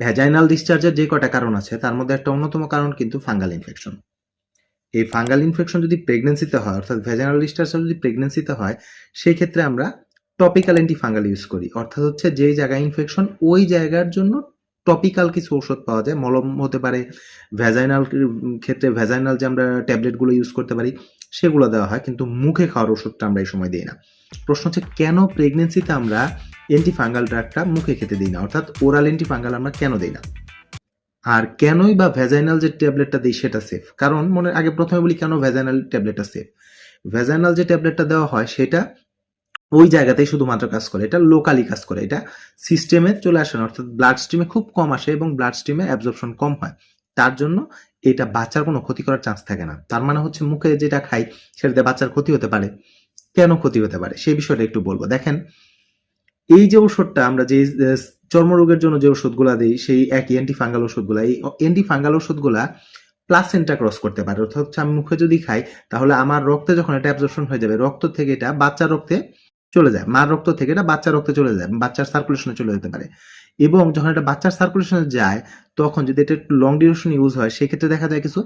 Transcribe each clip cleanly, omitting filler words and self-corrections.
Vaginal ডিসচার্জের যে কটা কারণ আছে তার মধ্যে একটা অন্যতম কারণ কিন্তু ফাঙ্গাল ইনফেকশন। এই ফাঙ্গাল ইনফেকশন যদি প্রেগন্যান্সিতে হয়, অর্থাৎ ভ্যাজাইনাল ডিসচার্জ যদি প্রেগন্যান্সিতে হয়, সেই ক্ষেত্রে আমরা টপিক্যাল অ্যান্টিফাঙ্গাল ইউজ করি। অর্থাৎ হচ্ছে যেই জায়গায় ইনফেকশন ওই জায়গার জন্য টপিক্যাল কিছু ঔষধ পাওয়া যায়। মলম হতে পারে, ভ্যাজাইনাল ক্ষেত্রে ভ্যাজাইনাল যে আমরা ট্যাবলেটগুলো ইউজ করতে পারি সেগুলো দেওয়া হয়, কিন্তু মুখে খাওয়ার ওষুধটা আমরা এই সময় দিই না। প্রশ্ন হচ্ছে কেন প্রেগনেন্সিতে আমরা অ্যান্টিফাঙ্গাল ড্রাগটা মুখে খেতে দিই না, অর্থাৎ ওরাল অ্যান্টিফাঙ্গাল আমরা কেন দিই না? আর কেনই বা ভ্যাজাইনাল যে ট্যাবলেটটা দিই সেটা সেফ? কারণ মনে আগে প্রথমে বলি কেন ভ্যাজাইনাল ট্যাবলেটটা সেফ। ভ্যাজাইনাল যে ট্যাবলেটটা দেওয়া হয় সেটা ওই জায়গাতেই শুধুমাত্র কাজ করে। এটা লোকালি কাজ করে। এটা সিস্টেমে চলে আসে না, অর্থাৎ ব্লাড স্ট্রিমে খুব কম আসে এবং ব্লাড স্ট্রিমে অ্যাবজর্পশন কম হয়। তার জন্য এটা বাচ্চার কোনো ক্ষতি করার চান্স থাকে না। তার মানে হচ্ছে মুখে যেটা খাই সেটাতে বাচ্চার ক্ষতি হতে পারে। কেন ক্ষতি হতে পারে সেই বিষয়টা একটু বলবো। দেখেন, এই যে ওষুধটা আমরা যে চর্মরোগের জন্য যে ওষুধগুলা দিই সেই একই অ্যান্টিফাঙ্গাল ওষুধগুলা, এই অ্যান্টিফাঙ্গাল ওষুধগুলা প্লাসেন্টা ক্রস করতে পারে। অর্থাৎ হচ্ছে আমি মুখে যদি খাই তাহলে আমার রক্তে যখন এটা অ্যাবজর্পশন হয়ে যাবে, রক্ত থেকে এটা বাচ্চার রক্তে চলে যায়, মার রক্ত থেকে এটা বাচ্চার রক্তে চলে যায়, বাচ্চার সার্কুলেশনে চলে যেতে পারে। এবং যখন এটা বাচ্চার সার্কুলেশনে যায় তখন যদি এটা একটু লং ডিউরেশন ইউজ হয় সেক্ষেত্রে দেখা যায় কিছু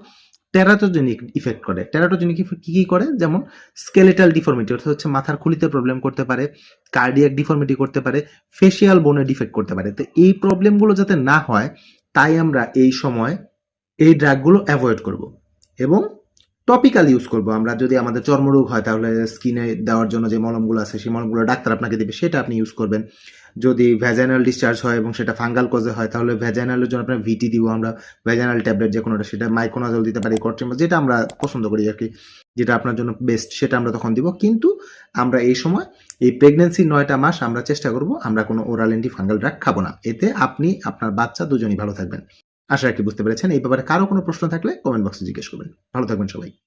টেরাটোজেনিক ইফেক্ট করে। টেরাটোজেনিক ইফেক্ট কি করে? যেমন স্কেলেটাল ডিফর্মিটি, অর্থাৎ হচ্ছে মাথার খুলিতে প্রবলেম করতে পারে, কার্ডিয়াক ডিফর্মিটি করতে পারে, ফেসিয়াল বোনে ডিফেক্ট করতে পারে। তো এই প্রবলেমগুলো যাতে না হয় তাই আমরা এই সময় এই ড্রাগগুলো অ্যাভয়েড করব এবং টপিক্যাল ইউজ করব। আমরা যদি আমাদের চর্মরোগ হয় তাহলে স্কিনে দেওয়ার জন্য যে মলমগুলো আছে সেই মলমগুলো ডাক্তার আপনাকে দেবে, সেটা আপনি ইউজ করবেন। যদি ভ্যাজাইনাল ডিসচার্জ হয় এবং সেটা ফাঙ্গাল কজে হয় তাহলে ভ্যাজাইনালের জন্য আপনার ভিটি দিব আমরা, ভ্যাজাইনাল ট্যাবলেট যে কোনোটা, সেটা মাইকোনাজল দিতে পারি, কট্রিমা, যেটা আমরা পছন্দ করি আর কি, যেটা আপনার জন্য বেস্ট সেটা আমরা তখন দিব। কিন্তু আমরা এই সময় এই প্রেগনেন্সির 9টা মাস আমরা চেষ্টা করব আমরা কোনো ওরাল অ্যান্টি ফাঙ্গাল ড্রাগ খাবো না। এতে আপনি আপনার বাচ্চা দুজনই ভালো থাকবেন। আশা রাখি বুঝতে পেরেছেন। এই ব্যাপারে কারো কোনো প্রশ্ন থাকলে কমেন্ট বক্সে জিজ্ঞেস করবেন। ভালো থাকবেন সবাই।